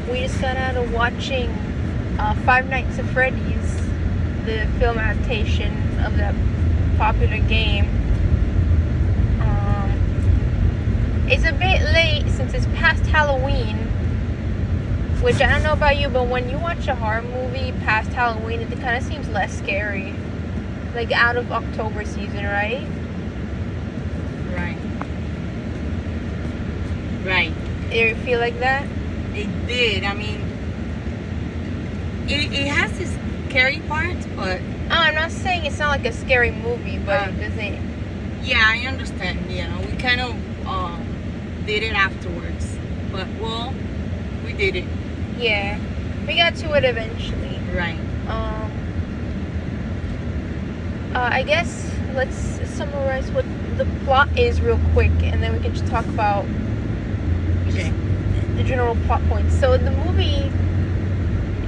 We just got out of watching Five Nights at Freddy's, the film adaptation of that popular game. It's a bit late since it's past Halloween, which I don't know about you, but when you watch a horror movie past Halloween, it kind of seems less scary. Like out of October season, right? Right. Did it feel like that? It did. I mean, it has its scary parts, but... I'm not saying it's not like a scary movie, but it doesn't... Yeah, I understand. You know, we kind of did it afterwards. But, well, we did it. Yeah. We got to it eventually. Right. I guess let's summarize what the plot is real quick, and then we can just talk about the general plot points. So the movie,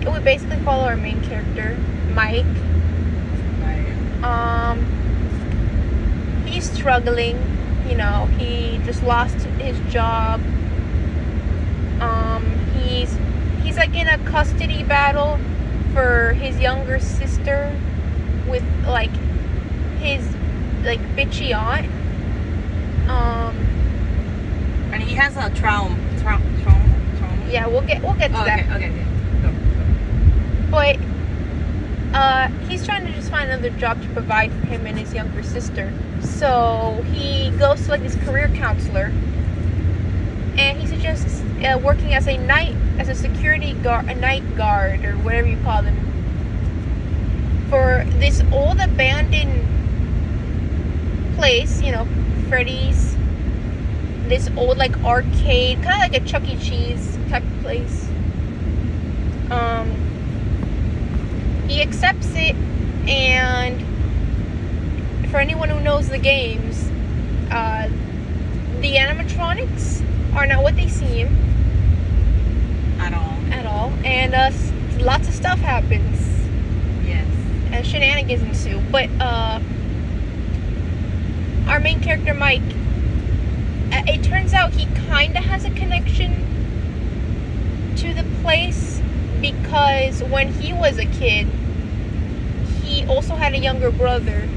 it would basically follow our main character, Mike. He's struggling. You know, he just lost his job. He's like in a custody battle for his younger sister with like his like bitchy aunt. And he has a trauma. Yeah, we'll get to that. Okay. Go. But he's trying to just find another job to provide for him and his younger sister. So he goes to like this career counselor, and he suggests working as a night guard or whatever you call them for this old abandoned place. You know, Freddy's. This old like arcade, kind of like a Chuck E. Cheese type of place. He accepts it, and for anyone who knows the games, the animatronics are not what they seem. At all. And lots of stuff happens. Yes. And shenanigans ensue. But our main character, Mike, it turns out he kind of has a connection to the place because when he was a kid, he also had a younger brother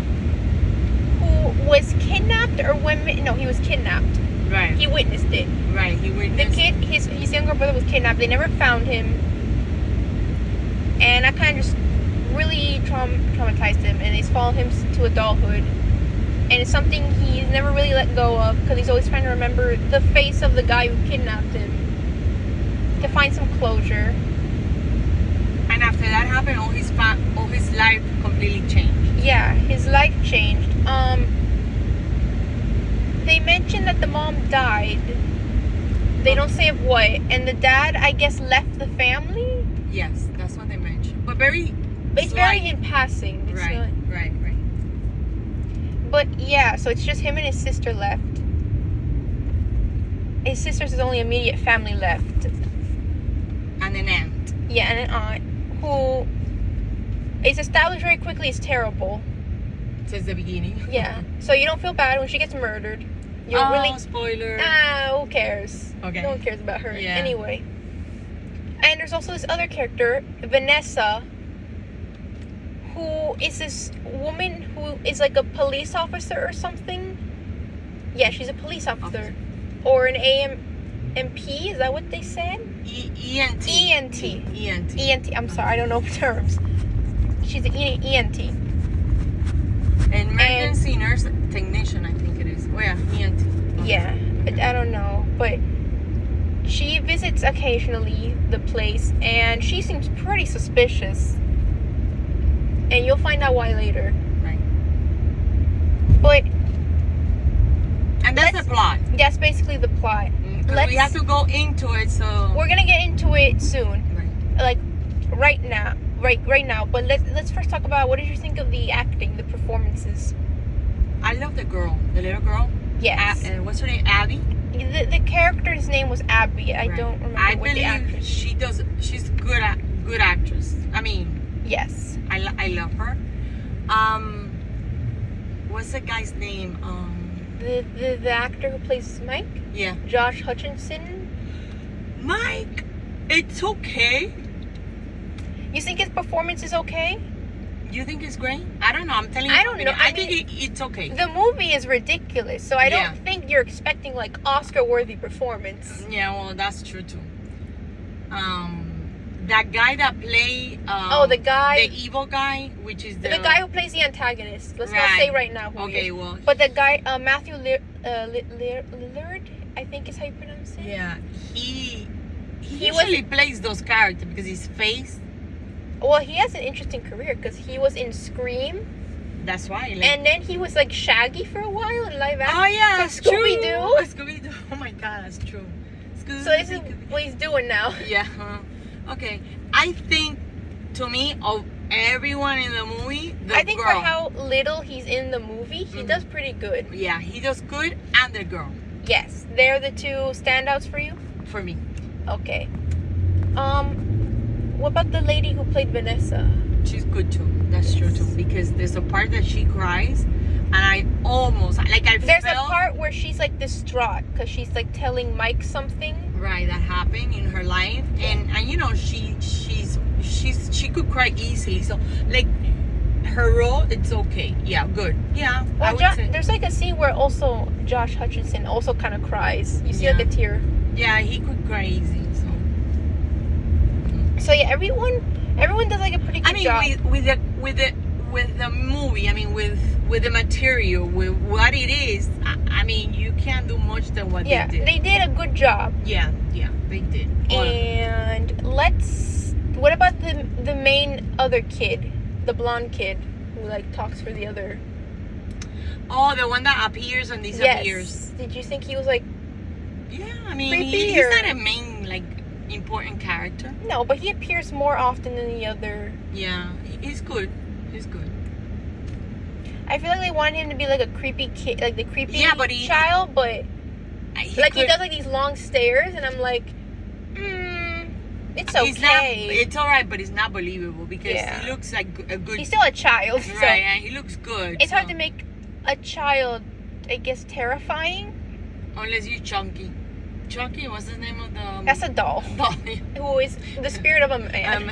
who was kidnapped he was kidnapped. Right. He witnessed it. Right, he witnessed. The kid, his younger brother was kidnapped. They never found him. And that kind of just really traumatized him. And he's followed him to adulthood. And it's something he's never really let go of because he's always trying to remember the face of the guy who kidnapped him to find some closure. And after that happened, all his life completely changed. Yeah, his life changed. They mentioned that the mom died. They don't say of what. And the dad, I guess, left the family? Yes, that's what they mentioned. But it's very in passing. It's right. But yeah, so it's just him and his sister left. His sister's his only immediate family left. And an aunt. Yeah, and an aunt who is established very quickly is terrible. Since the beginning. Yeah. So you don't feel bad when she gets murdered. Spoiler. Who cares? Okay. No one cares about her. Yeah. Anyway. And there's also this other character, Vanessa, who is this woman who is like a police officer or something. Yeah, she's a police officer. Or an AMP, is that what they said? ENT. ENT. I'm sorry, I don't know terms. She's an ENT. And emergency nurse technician, I think it is. Oh yeah, ENT. Okay. Yeah, I don't know. But she visits occasionally the place, and she seems pretty suspicious. And you'll find out why later. Right. But... And that's the plot. That's basically the plot. We have to go into it, so... We're gonna get into it soon. Right. Like, right now. But let's first talk about, what did you think of the acting, the performances? I love the little girl. Yes. What's her name? Abby? The character's name was Abby. I don't remember what the actress. She's a good actress. I mean... Yes. I love her. What's the guy's name? The actor who plays Mike? Yeah. Josh Hutcherson. Mike! It's okay. You think his performance is okay? You think it's great? I don't know. I'm telling you. I don't know. I think it's okay. The movie is ridiculous, so I don't think you're expecting like Oscar-worthy performance. Yeah, well, that's true too. That guy that played the evil guy, which is the guy who plays the antagonist. Let's not say right now who he is. Well, but the guy Matthew Lillard, I think is how you pronounce it. Yeah, he usually plays those characters because his face. Well, he has an interesting career because he was in Scream. That's why. And then he was like Shaggy for a while in live action. Oh yeah, that's Scooby-Doo. Scooby-Doo. Oh my God, that's true. So this is what he's doing now. Yeah. Okay. I think, to me, of everyone in the movie, I think for how little he's in the movie, he does pretty good. Yeah, he does good, and the girl. Yes, they're the two standouts for you? For me. Okay. What about the lady who played Vanessa? She's good too. That's true too. Because there's a part that she cries, and I almost There's a part where she's like distraught because she's like telling Mike something. Right, that happened in her life, and you know she could cry easily. So like her role, it's okay. Yeah, good. Yeah. Well, there's like a scene where also Josh Hutcherson also kind of cries. You see like a tear. Yeah, he could cry easy. So yeah, everyone does like a pretty good job. with the movie, I mean with the material, with what it is, I mean you can't do much than what they did. They did a good job. Yeah, they did. And what about the main other kid, the blonde kid who like talks for the other? Oh, the one that appears and disappears. Yes. Did you think he was like? Yeah, I mean he's not a main like important character. No, but he appears more often than the other. Yeah, he's good. He's good. I feel like they wanted him to be like a creepy kid, like the creepy child, but he does like these long stares, and I'm like, it's okay. It's alright, but it's not believable because he looks like a good. He's still a child, right? So And he looks good. It's hard to make a child, I guess, terrifying. Unless you're Chunky. Chunky, what's the name of the... That's a doll. Who is the spirit of a man.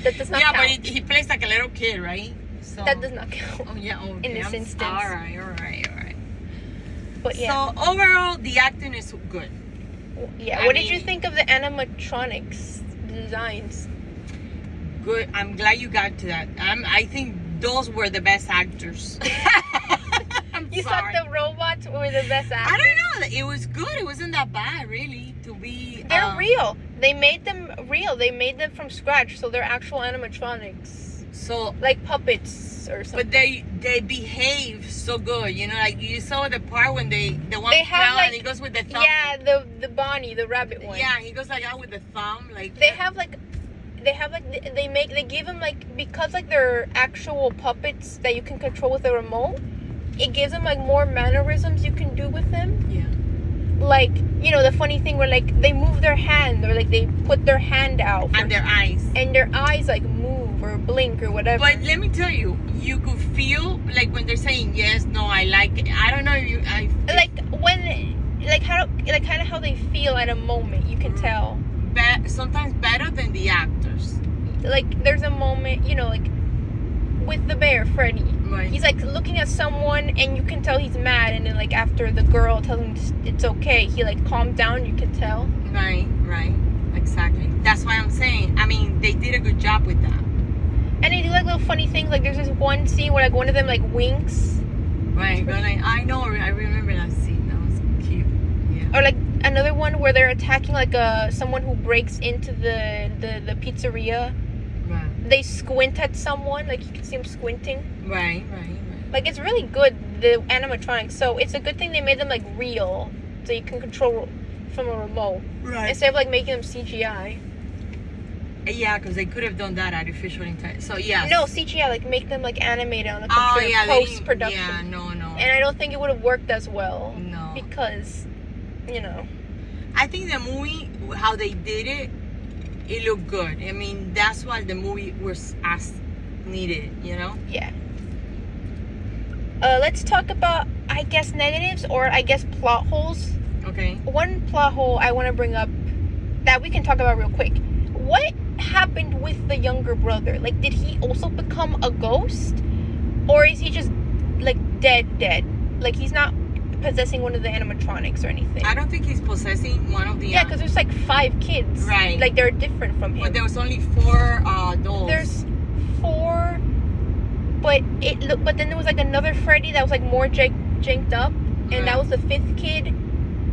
That does not count. Yeah, but he plays like a little kid, right? So that does not count. Oh, yeah, okay. In this instance. All right. But yeah. So, overall, the acting is good. Yeah, what did you think of the animatronics designs? Good. I'm glad you got to that. I think those were the best actors. You thought the robots were the best actors? I don't know. It was good. It wasn't that bad, really, to be... They're real. They made them real. They made them from scratch, so they're actual animatronics. So... like puppets or something. But they behave so good. You know, like you saw the part when the one fell and he goes with the thumb. Yeah, the Bonnie, the rabbit one. Yeah, he goes like that with the thumb. Like they give them like, because like they're actual puppets that you can control with a remote. It gives them like more mannerisms you can do with them. Yeah. Like, you know, the funny thing where like they move their hand, or like they put their hand out. And their eyes. And their eyes like move or blink or whatever. But let me tell you, you could feel like when they're saying yes, no, I like it. I don't know if you... kind of how they feel at a moment, you can tell. Sometimes better than the actors. Like there's a moment, you know, like with the bear, Freddy. Right. He's like looking at someone and you can tell he's mad, and then like after the girl tells him it's okay, he like calmed down, you can tell. Right. Exactly. That's why I'm saying, I mean, they did a good job with that. And they do like little funny things, like there's this one scene where like one of them like winks. Right, but like, I remember that scene. That was cute. Yeah. Or like another one where they're attacking like someone who breaks into the pizzeria. Right. They squint at someone, like you can see them squinting. Right. Like it's really good, the animatronics. So it's a good thing they made them like real, so you can control from a remote. Right. Instead of like making them CGI. Yeah, because they could have done that artificial intelligence. So yeah. No, CGI, like make them like animated on a computer post production. Yeah, no. And I don't think it would have worked as well. No. Because, you know. I think the movie, how they did it, it looked good. I mean, that's why the movie was as needed, you know? Yeah. Let's talk about, I guess, negatives or I guess plot holes. Okay. One plot hole I want to bring up that we can talk about real quick what happened with the younger brother? Like, did he also become a ghost? Or is he just, like, dead? Like, he's not possessing one of the animatronics or anything. I don't think he's possessing one of the... Yeah, because there's, like, 5 kids. Right. Like, they're different from him. But there was only 4 dolls. There's 4... But then there was, like, another Freddy that was, like, more janked up. And that was the 5th kid.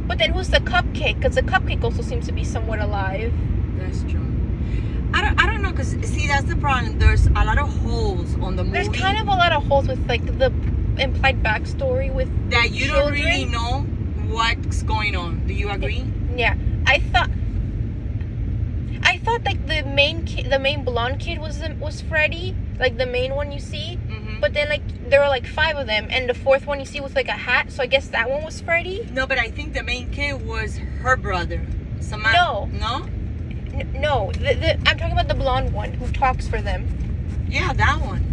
But then who's the cupcake? Because the cupcake also seems to be somewhat alive. That's true. I don't know, because, see, that's the problem. There's a lot of holes on the movie. There's kind of a lot of holes with, like, the implied backstory with that you children. don't really know what's going on. Do you agree? Yeah. I thought like the main blonde kid was Freddy, like the main one you see. Mm-hmm. But then like there were like 5 of them, and the 4th one you see with like a hat. So I guess that one was Freddy. No, but I think the main kid was her brother. Samantha. No. No. I'm talking about the blonde one who talks for them. Yeah, that one.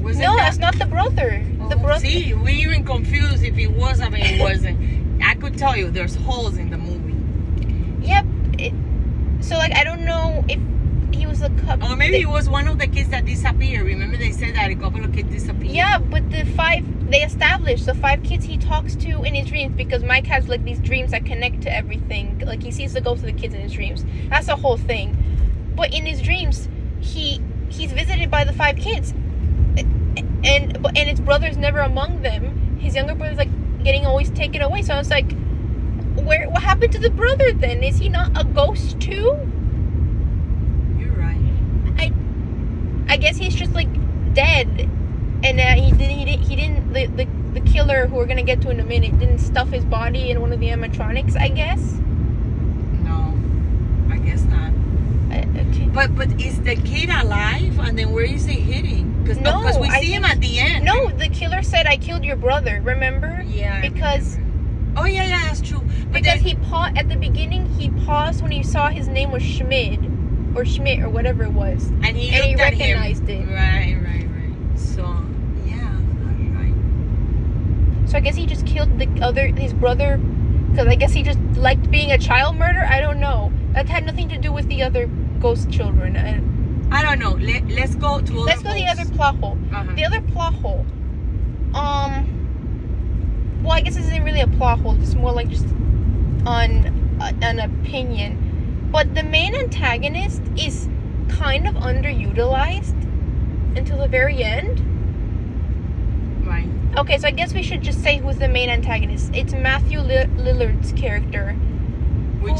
That's not the brother. Oh, the brother. See, we even confused if it was. I mean, it wasn't. I could tell you, there's holes in the movie. Yep. So like I don't know if he was a couple. Or maybe it was one of the kids that disappeared. Remember they said that a couple of kids disappeared. Yeah, but they established the 5 kids he talks to in his dreams, because Mike has like these dreams that connect to everything. Like he sees the ghosts of the kids in his dreams. That's the whole thing. But in his dreams, he's visited by the 5 kids, and his brother's never among them. His younger brother's like getting always taken away. So I was like, what happened to the brother then? Is he not a ghost too? You're right. I guess he's just like dead, and he didn't the killer, who we're gonna get to in a minute, didn't stuff his body in one of the animatronics, I guess. No, I guess not. Okay. But is the kid alive? And then where is he hitting? Because we see him at the end. No, the killer said, "I killed your brother." Remember? Yeah. Because. Oh yeah, that's true. But because he paused at the beginning. He paused when he saw his name was Schmidt or whatever it was, and he recognized it. Right. So yeah, right. So I guess he just killed his brother, because I guess he just liked being a child murderer. I don't know. That had nothing to do with the other ghost children. I don't know. Let's go to Let's go to the other plot hole. Uh-huh. The other plot hole. Well, I guess this isn't really a plot hole. It's more like just an opinion. But the main antagonist is kind of underutilized until the very end. Right. Okay, so I guess we should just say who's the main antagonist. It's Matthew Lillard's character, who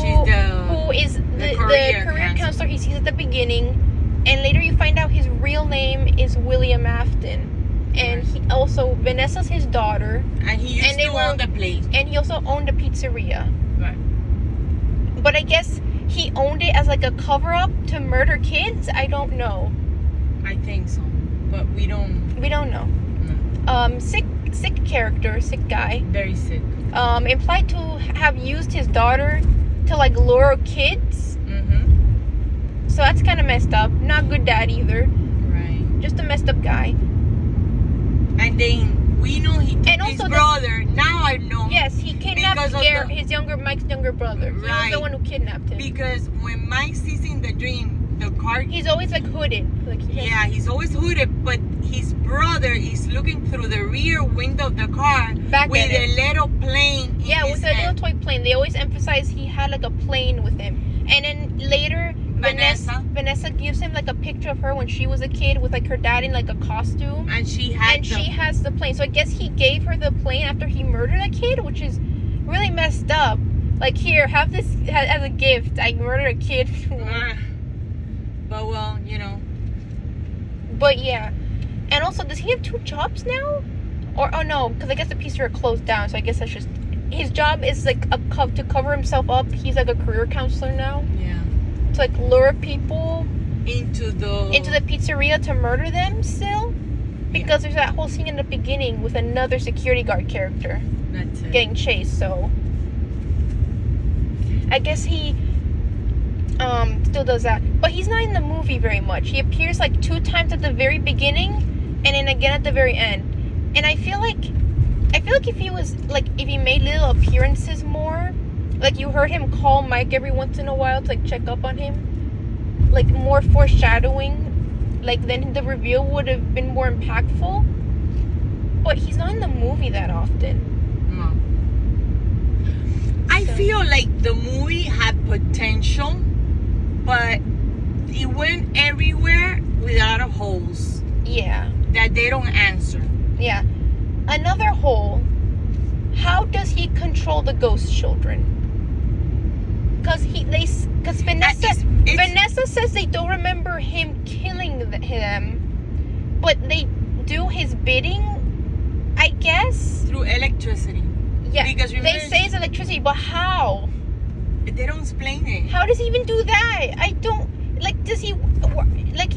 is the career counselor he sees at the beginning, and later you find out his real name is William Afton. And he also, Vanessa's his daughter. And he used to own the place. And he also owned a pizzeria. Right. But I guess he owned it as like a cover-up to murder kids? I don't know. I think so. But we don't... We don't know. No. Sick character, sick guy. Very sick. Implied to have used his daughter to like lure kids. Mm-hmm. So that's kind of messed up. Not good dad either. Right. Just a messed up guy. And then we know he took his brother. Now I know. Yes, he kidnapped Mike's younger brother. He was the one who kidnapped him. Because when Mike sees in the dream the car, he's always like hooded. Like he's always hooded. But his brother is looking through the rear window of the car with a little plane. With a little toy plane. They always emphasize he had like a plane with him. And then later, Vanessa gives him like a picture of her when she was a kid with like her dad in like a costume, and she has the plane. So I guess he gave her the plane after he murdered a kid, which is really messed up. Like, here, have this as a gift. I murdered a kid. But well, But yeah, and also, does he have 2 jobs now? Or oh no, because I guess the pizzeria closed down. So I guess that's just his job is like to cover himself up. He's like a career counselor now. Yeah. To like lure people into the pizzeria to murder them still, because there's that whole scene in the beginning with another security guard character getting chased. So I guess he still does that, but he's not in the movie very much. He appears like 2 times at the very beginning and then again at the very end. And I feel like if he made little appearances more. Like, you heard him call Mike every once in a while to, like, check up on him. like more foreshadowing, like then the reveal would have been more impactful. But he's not in the movie that often. No. I feel like the movie had potential, but it went everywhere with a lot of holes. Yeah. That they don't answer. Yeah. Another hole. How does he control the ghost children? Because Vanessa says they don't remember him killing them, but they do his bidding, I guess. Through electricity. Yeah. Because they say it's electricity, but how? They don't explain it. How does he even do that? I don't does he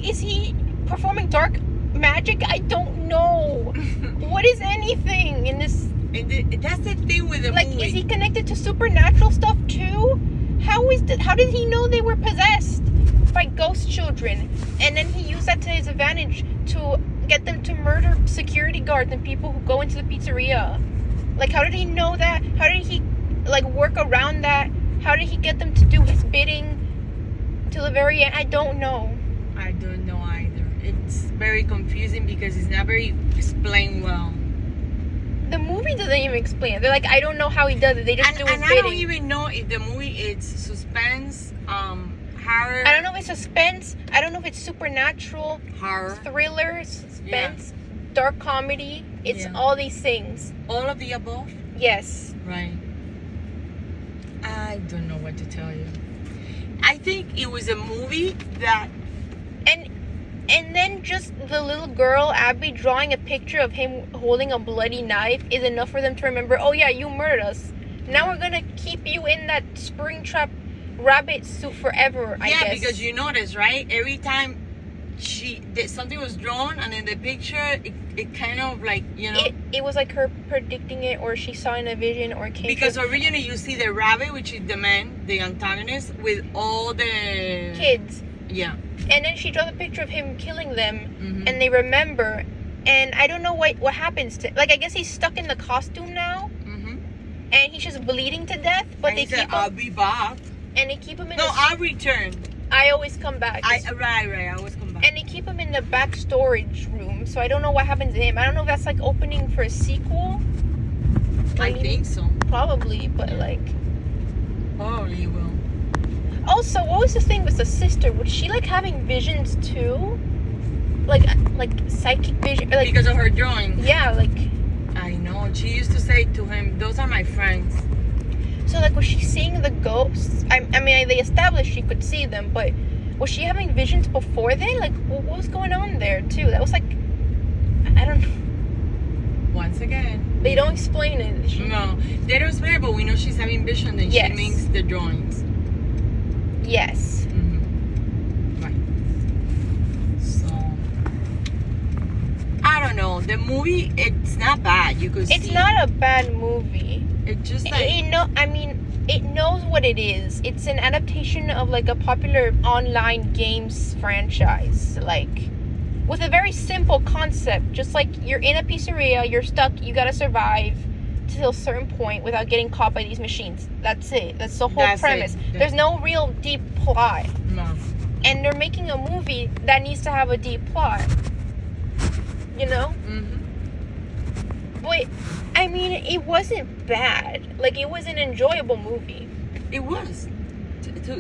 is he performing dark magic? I don't know. What is anything in this? That's the thing with the movie. Is he connected to supernatural stuff too? How did he know they were possessed by ghost children? And then he used that to his advantage to get them to murder security guards and people who go into the pizzeria. How did he know that? How did he work around that? How did he get them to do his bidding till the very end? I don't know. I don't know either. It's very confusing because it's not very explained well. The movie doesn't even explain it. They're like, I don't know how he does it. They just do his bidding. And I don't even know if the movie is suspense, horror. I don't know if it's suspense. I don't know if it's supernatural, horror, thriller, suspense, dark comedy. It's all these things. All of the above? Yes. Right. I don't know what to tell you. I think it was a movie that... And then just the little girl, Abby, drawing a picture of him holding a bloody knife is enough for them to remember, oh yeah, you murdered us. Now we're going to keep you in that Springtrap rabbit suit forever, I guess. Yeah, because you notice, right? Every time something was drawn and in the picture, it kind of It was like her predicting it, or she saw in a vision, or came... Because originally you see the rabbit, which is the man, the antagonist, with all the... kids. Yeah. And then she draws a picture of him killing them, and they remember. And I don't know what happens to... I guess he's stuck in the costume now, and he's just bleeding to death, but and they keep him... I'll be back. And they keep him in I'll return. I always come back. Right, I always come back. And they keep him in the back storage room, so I don't know what happens to him. I don't know if that's, opening for a sequel. I think so. Probably, but, Probably will. Also, what was the thing with the sister? Was she having visions too? Like psychic vision? Because of her drawing. Yeah, I know. She used to say to him, "Those are my friends." So was she seeing the ghosts? I mean, they established she could see them, but was she having visions before then? What was going on there too? That was I don't know. Once again, they don't explain it. No, they don't explain it, but we know she's having visions and she makes the drawings. Yes. Right. So, I don't know. The movie, it's not bad. You could see. It's not a bad movie. It's just it knows what it is. It's an adaptation of a popular online games franchise. With a very simple concept. Just you're in a pizzeria, you're stuck, you gotta survive to a certain point without getting caught by these machines. That's it. That's the whole premise. There's no real deep plot. No. And they're making a movie that needs to have a deep plot. You know? But I mean, it wasn't bad. It was an enjoyable movie. It was.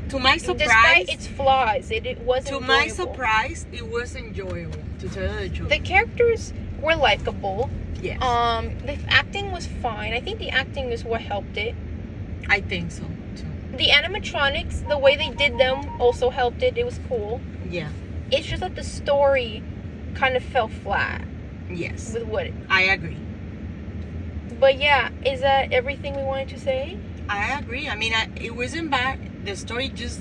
To my surprise, despite its flaws, it was enjoyable. To my surprise, it was enjoyable. To tell you the truth, the characters were likable. Yes. The acting was fine. I think the acting is what helped it. I think so too. The animatronics, the way they did them, also helped it. It was cool. Yeah. It's just that the story kind of fell flat. Yes. With what? I agree. But yeah, is that everything we wanted to say? I agree. I mean, it wasn't bad. The story just,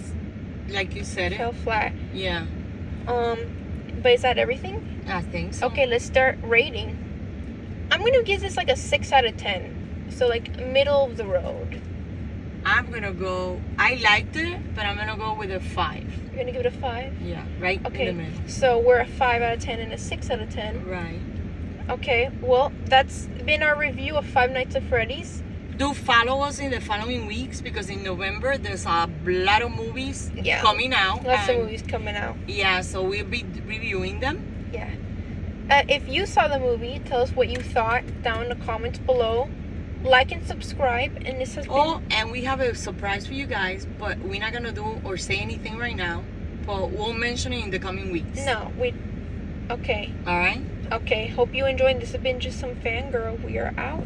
like you said, fell flat. Yeah. But is that everything? I think so. Okay, let's start rating. I'm gonna give this a 6 out of 10. So middle of the road. I'm gonna go. I liked it, but I'm gonna go with a 5. You're gonna give it a 5? Yeah, right. Okay. In the middle. So we're a 5 out of 10 and a 6 out of 10. Right. Okay. Well, that's been our review of Five Nights at Freddy's. do follow us in the following weeks, because in November there's a lot of movies coming out. Lots of movies coming out. Yeah, so we'll be reviewing them. Yeah. If you saw the movie, tell us what you thought down in the comments below. Like and subscribe. And this has been... and we have a surprise for you guys, but we're not gonna do or say anything right now. But we'll mention it in the coming weeks. No, okay. All right. Okay. Hope you enjoyed. This has been just some fangirl. We are out.